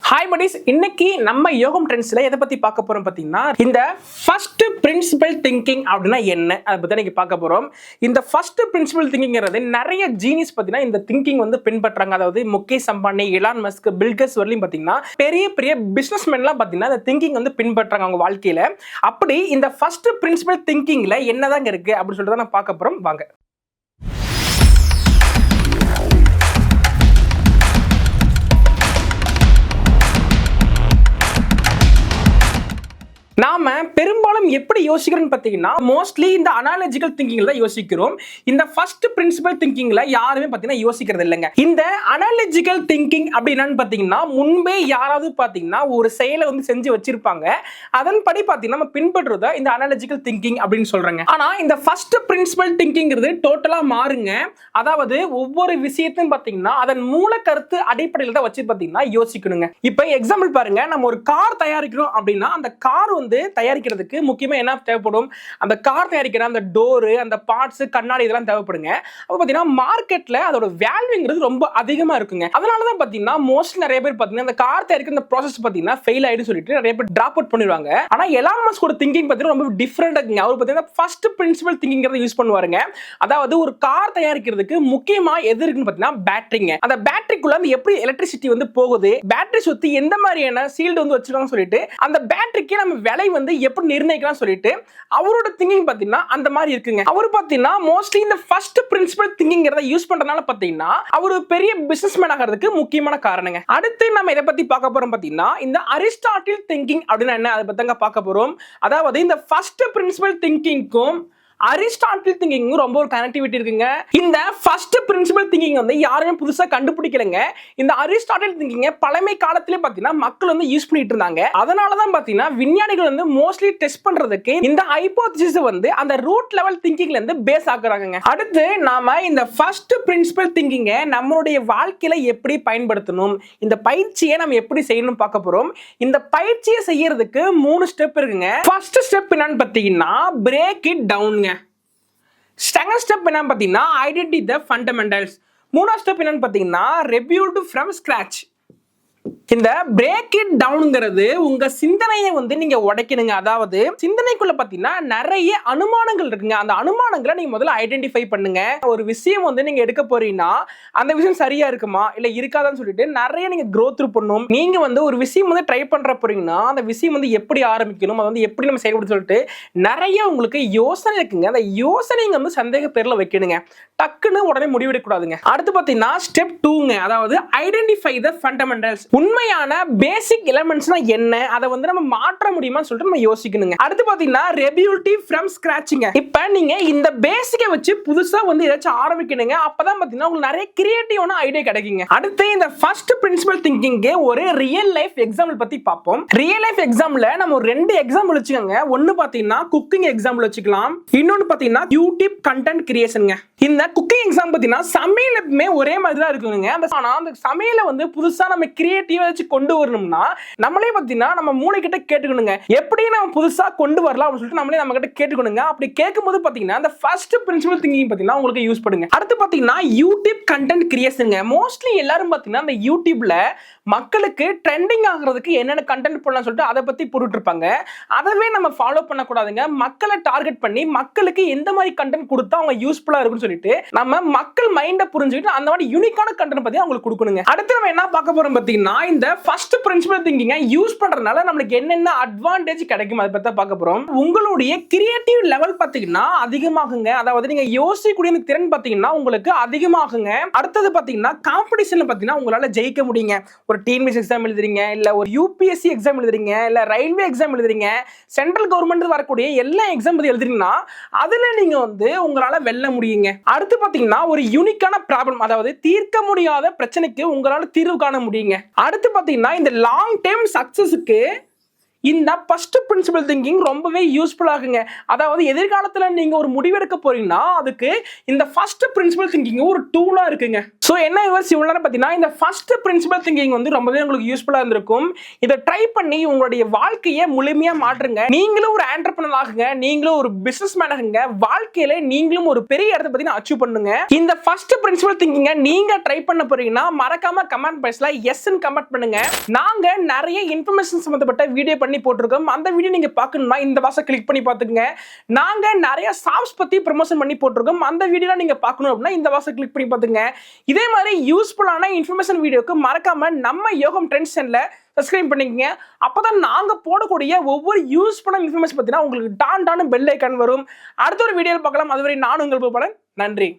Hi buddies, இன்னைக்கு நம்ம யோகம் ட்ரெண்ட்ஸ்ல எதை பத்தி பார்க்க போறோம் பாத்தீங்கன்னா, இந்த ஃபர்ஸ்ட் பிரின்சிபல் திங்கிங் அப்படின்னா என்ன அதை பத்தி இன்னைக்கு பார்க்க போறோம். இந்த ஃபர்ஸ்ட் பிரின்சிபல் திங்கிங்கிறது நிறைய ஜீனியஸ் பாத்தீங்கன்னா இந்த திங்கிங் வந்து பின்பற்றாங்க. அதாவது Mukesh Ambani, Elon Musk, Bill Gates வரலையும் பாத்தீங்கன்னா பெரிய பெரிய பிசினஸ்மேன்லாம் பாத்தீங்கன்னா இந்த திங்கிங் வந்து பின்பற்றாங்க அவங்க வாழ்க்கையில. அப்படி இந்த ஃபர்ஸ்ட் பிரின்சிபல் திங்கிங்ல என்னதாங்க இருக்கு அப்படின்னு சொல்லிட்டு நான் பார்க்க போறோம். வாங்க. நாம பெரும்பாலும் எப்படி யோசிக்கிறோம்னு பார்த்தீங்கன்னா, மோஸ்ட்லி இந்த அனாலஜிக்கல் திங்கிங்ல தான் யோசிக்கிறோம். இந்த ஃபர்ஸ்ட் பிரின்சிபல் திங்கிங்ல யாருமே பார்த்தீங்கன்னா யோசிக்கிறது இல்லைங்க. இந்த அனாலஜிக்கல் திங்கிங் அப்படி என்னன்னு பார்த்தீங்கன்னா, முன்பே யாராவது பார்த்தீங்கன்னா ஒரு செயலை வந்து செஞ்சு வச்சிருப்பாங்க. அதன்படி பார்த்தீங்கன்னா நம்ம பின்பற்றுறத இந்த அனாலஜிக்கல் திங்கிங் அப்படின்னு சொல்றாங்க. ஆனா இந்த ஃபர்ஸ்ட் பிரின்சிபல் திங்கிங்கிறது டோட்டலா மாறுங்க. அதாவது ஒவ்வொரு விஷயத்தையும் பார்த்தீங்கன்னா அதன் மூல கருத்து அடிப்படையில் தான் வச்சு பார்த்தீங்கன்னா யோசிக்கணுங்க. இப்போ எக்ஸாம்பிள் பாருங்க, நம்ம ஒரு கார் தயாரிக்கிறோம் அப்படின்னா அந்த கார் வந்து தயாரிக்கிறதுக்கு முக்கியமா என்ன தேவைப்படும்? அந்த கார் தயாரிக்கிற அந்த டோரு, அந்த பார்ட்ஸ், கண்ணாடி இதெல்லாம் தேவைப்படுங்க. அப்ப பாத்தீங்கன்னா மார்க்கெட்ல அதோட வேல்யூங்கிறது ரொம்ப அதிகமா இருக்குங்க. அதனால தான் பாத்தீங்கன்னா மோஸ்ட்லி நிறைய பேர் பாத்தீங்கன்னா அந்த கார் தயாரிக்கிற இந்த ப்ராசஸ் பாத்தீங்கன்னா ஃபெயில் ஆயிடுன்னு சொல்லிட்டு நிறைய பேர் டிராப் அவுட் பண்ணிடுவாங்க. ஆனா எலான் மஸ்கோட திங்கிங் பாத்தீங்கன்னா ரொம்ப டிஃபரெண்டா இருக்குங்க. அவர் பாத்தீங்கன்னா ஃபர்ஸ்ட் பிரின்சிபல் திங்கிங்கிறத யூஸ் பண்ணுவாருங்க. அதாவது ஒரு கார் தயாரிக்கிறதுக்கு முக்கியமா எது இருக்குன்னு பாத்தீங்கன்னா பேட்டரிங்க. அந்த பேட்டரிக்குள்ள வந்து எப்படி எலக்ட்ரிசிட்டி வந்து போகுது, பேட்டரி சுத்தி எந்த மாதிரியான சீல்டு வந்து வச்சிருக்காங்கன்னு சொல்லிட்டு அந்த பேட்டரிக்கு நம்ம விலை வந்து எப்படி நிர்ணயிக்கலாம் சொல்லிட்டு அவரோட திங்கிங் பாத்தீங்கன்னா அந்த மாதிரி இருக்குங்க. அவர் பாத்தீங்கன்னா மோஸ்ட்லி இந்த ஃபர்ஸ்ட் பிரின்சிபல் திங்கிங்கிறத யூஸ் பண்றதுனால பாத்தீங்கன்னா அவர் பெரிய பிசினஸ்மேன் ஆகிறதுக்கு முக்கியமான காரணங்க. அடுத்து நம்ம இதை பத்தி பார்க்க போறோம் பாத்தீங்கன்னா இந்த அரிஸ்டாட்டில் திங்கிங் அப்படின்னா என்ன அதை பத்தி பார்க்க போறோம். அதாவது இந்த ஃபர்ஸ்ட் பிரின்சிபல் திங்கிங்க்கும் அரிஸ்டாட்டில் திங்கிங் ரொம்ப ஒரு கனெக்டிவிட்டி இருக்குங்க. இந்த ஃபர்ஸ்ட் பிரின்சிபல் திங்கிங் வந்து யாருமே புதுசா கண்டுபிடிக்கலங்க. இந்த அரிஸ்டாட்டில் திங்கிங் பழமை காலத்திலே பாத்தீங்கன்னா மக்கள் வந்து யூஸ் பண்ணிட்டு இருந்தாங்க. அதனால தான் பாத்தீங்கன்னா விஞ்ஞானிகள் வந்து மோஸ்ட்லி டெஸ்ட் பண்றதுக்கு இந்த ஹைபோதசிஸ் வந்து அந்த ரூட் லெவல் திங்கிங்ல இருந்து பேஸ் ஆக்குறாங்க. அடுத்து நாம இந்த ஃபர்ஸ்ட் பிரின்சிபல் திங்கிங்கை நம்மளுடைய வாழ்க்கையில எப்படி பயன்படுத்தணும், இந்த பயிற்சியை நம்ம எப்படி செய்யணும் பார்க்க போறோம். இந்த பயிற்சியை செய்யறதுக்கு 3 ஸ்டெப் இருக்குங்க. ஃபர்ஸ்ட் ஸ்டெப் என்னன்னு பாத்தீங்கன்னா break it down. Second step என்னன்னு பார்த்தீங்கன்னா ஐடென்டிஃபை தி ஃபண்டமெண்டல்ஸ். மூணாவது ஸ்டெப் என்னன்னு பார்த்தீங்கன்னா ரெபியூல்ட் ஃப்ரம் ஸ்கிராச். இந்த பிரேக் இட் டவுன்ங்கிறது உங்க சிந்தனையை வந்து நீங்க உடைக்கணுங்க. அதாவது சிந்தனைக்குள்ள பாத்தீங்கன்னா நிறைய அனுமானங்கள் இருக்குங்க. அந்த அனுமானங்களை நீங்க முதல்ல ஐடென்டிஃபை பண்ணுங்க. ஒரு விஷயம் வந்து நீங்க எடுக்க போறீங்கன்னா அந்த விஷயம் சரியா இருக்குமா இல்ல இருக்காதான்னு சொல்லிட்டு நிறைய நீங்க growth through பண்ணணும். நீங்க வந்து ஒரு விஷயம் வந்து ட்ரை பண்ற போறீங்கன்னா அந்த விஷயம் வந்து எப்படி ஆரம்பிக்கணும், அதை வந்து எப்படி நம்ம செயல்படுத்த சொல்லிட்டு நிறைய உங்களுக்கு யோசனை இருக்குங்க. அந்த யோசனைங்க வந்து சந்தேக பேர்ல வைக்கணுங்க. டக்குன்னு உடனே முடிவெடுக்கக்கூடாதுங்க. அடுத்து பாத்தீங்கன்னா ஸ்டெப் 2ங்க. அதாவது ஐடென்டிஃபை தி ஃபண்டமெண்டல்ஸ். உண்மையான பேசிக் எலிமெண்ட்ஸ்னா என்ன, அதை வந்து நம்ம மாற்ற முடியுமான்னு சொல்லிட்டு நம்ம யோசிக்கணுங்க. அடுத்து பாத்தீங்கன்னா ரெபியூல்ட் ஃப்ரம் ஸ்கிராச்சிங். இப்போ நீங்க இந்த பேசிக்கை வச்சு புதுசா வந்து ஏதாச்சும் ஆரம்பிக்கணுங்க. அப்பதான் பாத்தீங்கன்னா உங்களுக்கு நிறைய கிரியேட்டிவான ஐடியா கிடைக்குங்க. அடுத்து இந்த ஃபர்ஸ்ட் பிரின்சிபல் திங்கிங்க்கு ஒரு ரியல் லைஃப் எக்ஸாம்பிள் பத்தி பார்ப்போம். ரியல் லைஃப் எக்ஸாம்பிள்ல நம்ம ஒரு 2 எக்ஸாம்பிள் வச்சுக்கோங்க. ஒன்னு பாத்தீங்கன்னா குக்கிங் எக்ஸாம்பிள் வச்சுக்கலாம், இன்னொன்னு பாத்தீங்கன்னா யூடியூப் கண்டென்ட் கிரியேஷன்ங்க. இந்த குக்கிங் எக்ஸாம்பிள் பாத்தீங்கன்னா சமையல் எப்பவுமே ஒரே மாதிரி தான் இருக்குங்க. ஆனா அந்த சமையலை வந்து புதுசா நம்ம கிரியேட்டிவா வச்சு கொண்டு வரணும்னா நம்மளே பாத்தீங்கன்னா நம்ம மூளை கிட்ட கேட்டுக்கணுங்க. எப்படி நம்ம புதுசா கொண்டு வரலாம் அப்படின்னு சொல்லிட்டு நம்மளே நம்ம கிட்ட கேட்டுக்கணுங்க. அப்படி கேட்கும்போது பாத்தீங்கன்னா அந்த ஃபர்ஸ்ட் பிரின்சிபல் திங்கிங் பாத்தீங்கன்னா உங்களுக்கு யூஸ் பண்ணுங்க. அடுத்து பாத்தீங்கன்னா யூடியூப் கண்டென்ட் கிரியேஷன்ங்க. மோஸ்ட்லி எல்லாரும் பாத்தீங்கன்னா அந்த யூடியூப்ல மக்களுக்கு ட்ரெண்டிங் ஆகிறதுக்கு என்னென்ன கண்டென்ட் போடலாம் சொல்லிட்டு அதை பத்தி போட்டுட்டு இருப்பாங்க. அதவே நம்ம ஃபாலோ பண்ணக்கூடாதுங்க. மக்களை டார்கெட் பண்ணி மக்களுக்கு எந்த மாதிரி கண்டென்ட் கொடுத்தா அவங்க யூஸ்ஃபுல்லா இருக்கும்னு சொல்லிட்டு நம்ம மக்கள் மைண்டை புரிஞ்சுக்கிட்டு அந்த மாதிரி யூனிக்கான கண்டென்ட் பத்தி அவங்களுக்கு கொடுக்கணுங்க. அடுத்து நம்ம என்ன பார்க்க போறோம் பாத்தீங்கன்னா இந்த ஃபர்ஸ்ட் பிரின்சிபல் திங்கிங்கை யூஸ் பண்றதுனால நமக்கு என்னென்ன அட்வான்டேஜ் கிடைக்கும் அதை பத்தி பார்க்க போறோம். உங்களுடைய கிரியேட்டிவ் லெவல் பாத்தீங்கன்னா அதிகமாகுங்க. அதாவது நீங்க யோசிக்கக்கூடிய திறன் பாத்தீங்கன்னா உங்களுக்கு அதிகமாகுங்க. அடுத்தது பாத்தீங்கன்னா காம்படிஷன்ல பாத்தீங்கன்னா உங்களால ஜெயிக்க முடியுங்க. ஒரு டிஎன்பிஎஸ்சி எக்ஸாம் எழுதுறீங்க, இல்ல ஒரு யூபிஎஸ்சி எக்ஸாம் எழுதுறீங்க, இல்ல ரயில்வே எக்ஸாம் எழுதுறீங்க, சென்ட்ரல் கவர்மெண்ட் வரக்கூடிய எல்லா எக்ஸாம் பத்தி எழுதுறீங்கன்னா அதுல நீங்க வந்து உங்களால வெல்ல முடியுங்க. அடுத்து பாத்தீங்கன்னா ஒரு யூனிக்கான ப்ராப்ளம், அதாவது தீர்க்க முடியாத பிரச்சனைக்கு உங்களால தீர்வு காண முடியுங்க. அடுத்து பாத்தீங்கன்னா இந்த லாங் டேர்ம் சக்சஸ்க்கு இந்த ஃபர்ஸ்ட் பிரின்சிபல் திங்கிங் ரொம்பவே யூஸ்ஃபுல் ஆகுங்க. அதாவது எதிர்காலத்துல நீங்க ஒரு முடிவெடுக்க போறீங்கன்னா அதுக்கு இந்த ஃபர்ஸ்ட் பிரின்சிபல் திங்கிங் ஒரு டூலா இருக்குங்க. சோ என்ன விவர்ஸ் இவ்வளவு நேரம் பார்த்தீங்கன்னா இந்த ஃபர்ஸ்ட் பிரின்சிபல் திங்கிங் வந்து ரொம்பவே உங்களுக்கு யூஸ்ஃபுல்லா இருந்திருக்கும். இதை ட்ரை பண்ணி உங்களுடைய வாழ்க்கையை முழுமையா மாற்றுங்க. நீங்களும் ஒரு ஆண்டர்பிரனர் ஆகுங்க, நீங்களும் ஒரு பிசினஸ் மேன் ஆகுங்க, வாழ்க்கையில நீங்களும் ஒரு பெரிய இடத்தை பத்தி அச்சீவ் பண்ணுங்க. இந்த ஃபர்ஸ்ட் பிரின்சிபல் திங்கிங்க நீங்க ட்ரை பண்ண போறீங்கன்னா மறக்காம கமெண்ட் பாக்ஸ்ல எஸ் ன்னு கமெண்ட் பண்ணுங்க. நாங்க நிறைய இன்ஃபர்மேஷன் சம்பந்தப்பட்ட வீடியோ பண்ணி போட்டிருக்கோம். அந்த வீடியோ நீங்க பார்க்கணும்னா இந்த பாக்ஸை கிளிக் பண்ணி பாத்துக்கங்க. நாங்க நிறைய சாப்ஸ் பத்தி ப்ரமோஷன் பண்ணி போட்டிருக்கோம். அந்த வீடியோ நீங்க பார்க்கணும் அப்படின்னா இந்த பாக்ஸை கிளிக் பண்ணி பாத்துங்க. இதே மாதிரி யூஸ்ஃபுல்லான இன்ஃபர்மேஷன் வீடியோக்கு மறக்காம நம்ம யோகம் ட்ரெண்ட்ஸ் சேனலை சப்ஸ்கிரைப் பண்ணிக்கங்க. அப்பதான் நாங்க போடக்கூடிய ஒவ்வொரு யூஸ்ஃபுல்லான இன்ஃபர்மேஷன் பத்தினா உங்களுக்கு டான் பெல் ஐக்கான் வரும். அடுத்த ஒரு வீடியோவில் பார்க்கலாம். அதுவரை நான் உங்கள் போல நன்றி.